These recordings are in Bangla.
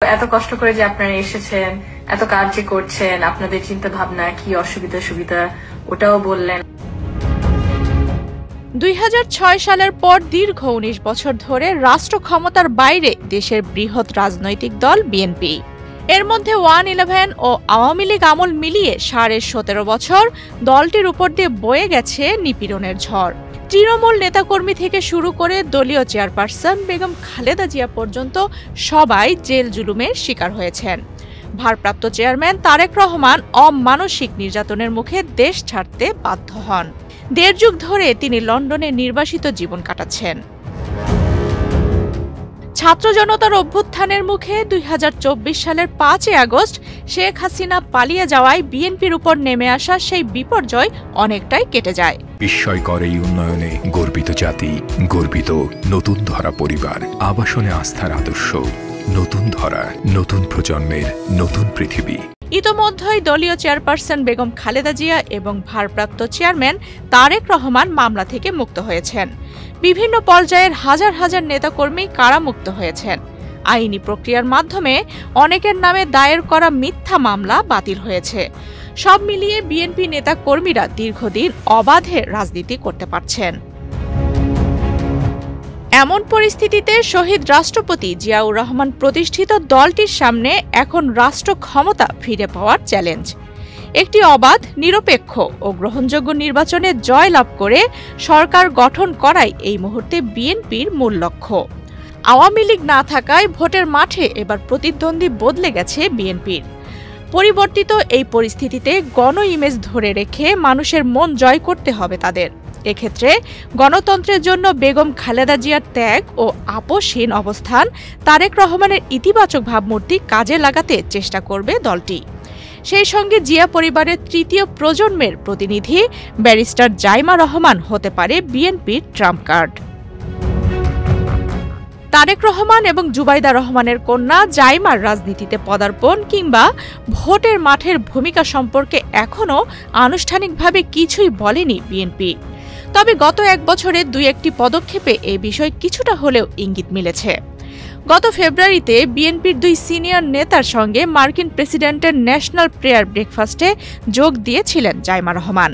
এত কষ্ট করে যে আপনারা এসেছেন, এত কাজ যে করছেন, আপনাদের চিন্তা ভাবনা কি, অসুবিধা সুবিধা ওটাও বললেন। 2006 সালের পর দীর্ঘ 19 বছর ধরে রাষ্ট্র ক্ষমতার বাইরে দেশের বৃহৎ রাজনৈতিক দল বিএনপি। এর মধ্যে 111 ও আওয়ামী লীগ আমল মিলিয়ে 17.5 বছর দলটির উপর দিয়ে বয়ে গেছে নিপীড়নের ঝড়। তৃণমূল নেতাকর্মী থেকে শুরু করে দলীয় চেয়ারপারসন বেগম খালেদা জিয়া পর্যন্ত সবাই জেল জুলুমের শিকার হয়েছেন। ভারপ্রাপ্ত চেয়ারম্যান তারেক রহমান অমানসিক নির্যাতনের মুখে দেশ ছাড়তে বাধ্য হন। 1.5 যুগ ধরে তিনি লন্ডনে নির্বাসিত জীবন কাটাচ্ছেন। ছাত্র জনতার অভ্যুত্থানের মুখে 2024 সালের 5 আগস্ট শেখ হাসিনা পালিয়ে যাওয়ায় বিএনপির উপর নেমে আসা সেই বিপর্যয় অনেকটাই কেটে যায়। বিস্ময়কর এই উন্নয়নে গর্বিত জাতি, গর্বিত নতুন ধরা পরিবার, আবাসনে আস্থার আদর্শ, নতুন ধরা, নতুন প্রজন্মের নতুন পৃথিবী। ইতোমধ্যেই দলীয় চেয়ারপারসন বেগম খালেদা জিয়া এবং ভারপ্রাপ্ত চেয়ারম্যান তারেক রহমান মামলা থেকে মুক্ত হয়েছেন। বিভিন্ন পর্যায়ের হাজার হাজার নেতাকর্মী কারামুক্ত হয়েছেন। আইনি প্রক্রিয়ার মাধ্যমে অনেকের নামে দায়ের করা মিথ্যা মামলা বাতিল হয়েছে। সব মিলিয়ে বিএনপি নেতাকর্মীরা দীর্ঘদিন অবাধে রাজনীতি করতে পারছেন। এমন পরিস্থিতিতে শহীদ রাষ্ট্রপতি জিয়াউর রহমান প্রতিষ্ঠিত দলটির সামনে এখন রাষ্ট্র ক্ষমতা ফিরে পাওয়ার চ্যালেঞ্জ। একটি অবাধ, নিরপেক্ষ ও গ্রহণযোগ্য নির্বাচনে জয়লাভ করে সরকার গঠন করাই এই মুহূর্তে বিএনপির মূল লক্ষ্য। আওয়ামী লীগ না থাকায় ভোটের মাঠে এবার প্রতিদ্বন্দ্বী বদলে গেছে বিএনপির। পরিবর্তিত এই পরিস্থিতিতে গণ ইমেজ ধরে রেখে মানুষের মন জয় করতে হবে তাদের। এক্ষেত্রে গণতন্ত্রের জন্য বেগম খালেদা জিয়ার ত্যাগ ও আপোষহীন অবস্থান, তারেক রহমানের ইতিবাচক ভাবমূর্তি কাজে লাগাতে চেষ্টা করবে দলটি। সেই সঙ্গে জিয়া পরিবারের তৃতীয় প্রজন্মের প্রতিনিধি ব্যারিস্টার জাইমা রহমান হতে পারে বিএনপির ট্রাম্প কার্ড। তারেক রহমান এবং জুবাইদা রহমানের কন্যা জাইমার রাজনীতিতে পদার্পণ কিংবা ভোটের মাঠের ভূমিকা সম্পর্কে এখনও আনুষ্ঠানিকভাবে কিছুই বলেনি বিএনপি। তবে গত 1 বছরে 2-1টি পদক্ষেপে এই বিষয় কিছুটা হলেও ইঙ্গিত মিলেছে। গত ফেব্রুয়ারিতে বিএনপির 2 সিনিয়র নেতার সঙ্গে মার্কিন প্রেসিডেন্টের ন্যাশনাল প্রেয়ার ব্রেকফাস্টে যোগ দিয়েছিলেন জাইমা রহমান।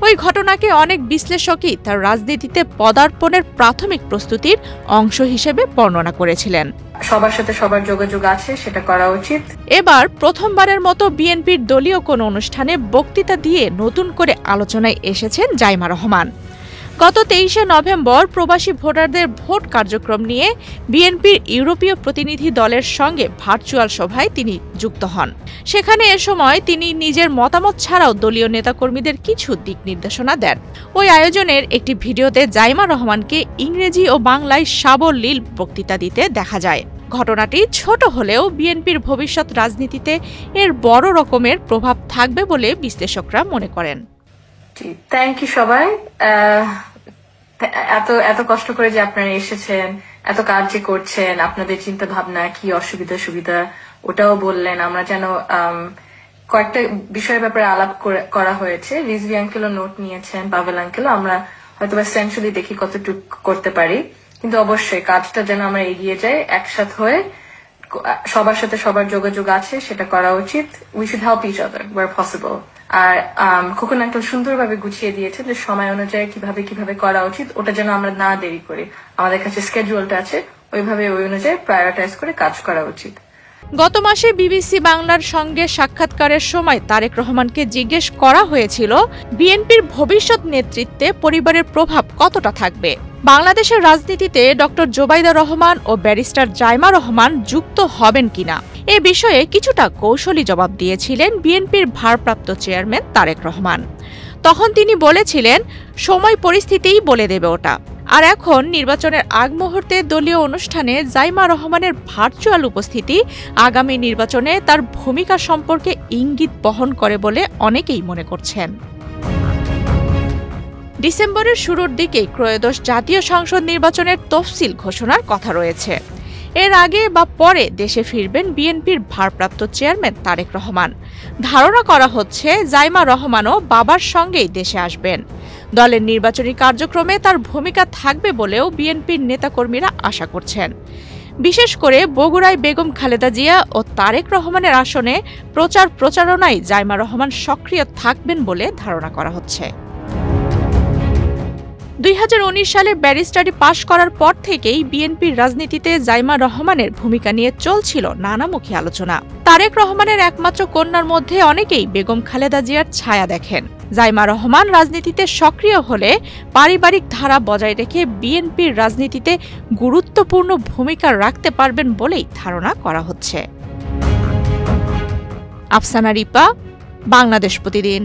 ওই ঘটনাকে অনেক বিশ্লেষকই তার রাজনীতিতে পদার্পণের প্রাথমিক প্রস্তুতির অংশ হিসেবে বর্ণনা করেছিলেন। সবার সাথে সবার যোগাযোগ আছে, সেটা করা উচিত। এবার প্রথমবারের মতো বিএনপির দলীয় কোনো অনুষ্ঠানে বক্তৃতা দিয়ে নতুন করে আলোচনায় এসেছেন জাইমা রহমান। গত 23শে নভেম্বর প্রবাসী ভোটারদের ভোট কার্যক্রম নিয়ে বিএনপির ইউরোপীয় প্রতিনিধি দলের সঙ্গে ভার্চুয়াল সভায় তিনি যুক্ত হন। সেখানে এ সময় তিনি নিজের মতামত ছাড়াও দলীয় নেতাকর্মীদের কিছু দিক নির্দেশনা দেন। ওই আয়োজনের একটি ভিডিওতে জাইমা রহমানকে ইংরেজি ও বাংলায় সাবলীল বক্তৃতা দিতে দেখা যায়। ঘটনাটি ছোট হলেও বিএনপির ভবিষ্যৎ রাজনীতিতে এর বড় রকমের প্রভাব থাকবে বলে বিশ্লেষকরা মনে করেন। থ্যাংক ইউ সবাই, এত কষ্ট করে যে আপনারা এসেছেন, এত কাজ যে করছেন, আপনাদের চিন্তা ভাবনা কি, অসুবিধা সুবিধা ওটাও বললেন। আমরা যেন কয়েকটা বিষয়ের ব্যাপারে আলাপ করা হয়েছে। রিজভি আঙ্কেলও নোট নিয়েছেন, পাভেল আঙ্কেলও। আমরা হয়তো এসেনশিয়ালি দেখি কতটুকু করতে পারি, কিন্তু অবশ্যই কাজটা যেন আমরা এগিয়ে যাই একসাথ হয়ে। সবার সাথে সবার যোগাযোগ আছে, সেটা করা উচিত। We should help each other where possible. আর খোকন আঙ্কেল সুন্দরভাবে গুছিয়ে দিয়েছে যে সময় অনুযায়ী কিভাবে করা উচিত, ওটা যেন আমরা না দেরি করি। আমাদের কাছে স্কেডিউলটা আছে, ওই অনুযায়ী প্রায়োরিটাইজ করে কাজ করা উচিত। গত মাসে বিবিসি বাংলার সঙ্গে সাক্ষাৎকারের সময় তারেক রহমানকে জিজ্ঞেস করা হয়েছিল বিএনপির ভবিষ্যৎ নেতৃত্বে পরিবারের প্রভাব কতটা থাকবে। বাংলাদেশের রাজনীতিতে ডক্টর জুবাইদা রহমান ও ব্যারিস্টার জাইমা রহমান যুক্ত হবেন কিনা এ বিষয়ে কিছুটা কৌশলী জবাব দিয়েছিলেন বিএনপির ভারপ্রাপ্ত চেয়ারম্যান তারেক রহমান। তখন তিনি বলেছিলেন, সময় পরিস্থিতিই বলে দেবে ওটা। আর এখন নির্বাচনের আগ মুহূর্তে দলীয় অনুষ্ঠানে জাইমা রহমানের ভার্চুয়াল উপস্থিতি আগামী নির্বাচনে তার ভূমিকা সম্পর্কে ইঙ্গিত বহন করে বলে অনেকেই মনে করছেন। ডিসেম্বরের শুরুর দিকে ত্রয়োদশ জাতীয় সংসদ নির্বাচনের তফসিল ঘোষণার কথা রয়েছে। এর আগে বা পরে দেশে ফিরবেন বিএনপির ভারপ্রাপ্ত চেয়ারম্যান তারেক রহমান। ধারণা করা হচ্ছে জাইমা রহমানও বাবার সঙ্গেই দেশে আসবেন। দলের নির্বাচনী কার্যক্রমে তার ভূমিকা থাকবে বলেও বিএনপির নেতাকর্মীরা আশা করছেন। বিশেষ করে বগুড়ায় বেগম খালেদা জিয়া ও তারেক রহমানের আসনে প্রচারণায় জাইমা রহমান সক্রিয় থাকবেন বলে ধারণা করা হচ্ছে। 2019 সালে ব্যারিস্টারি পাশ করার পর থেকেই বিএনপির রাজনীতিতে জাইমা রহমানের ভূমিকা নিয়ে চলছিল নানামুখী আলোচনা। তারেক রহমানের একমাত্র কন্যার মধ্যে অনেকেই বেগম খালেদা জিয়ার ছায়া দেখেন। জাইমা রহমান রাজনীতিতে সক্রিয় হলে পারিবারিক ধারা বজায় রেখে বিএনপির রাজনীতিতে গুরুত্বপূর্ণ ভূমিকা রাখতে পারবেন বলেই ধারণা করা হচ্ছে। আফসানা রিপা, বাংলাদেশ প্রতিদিন।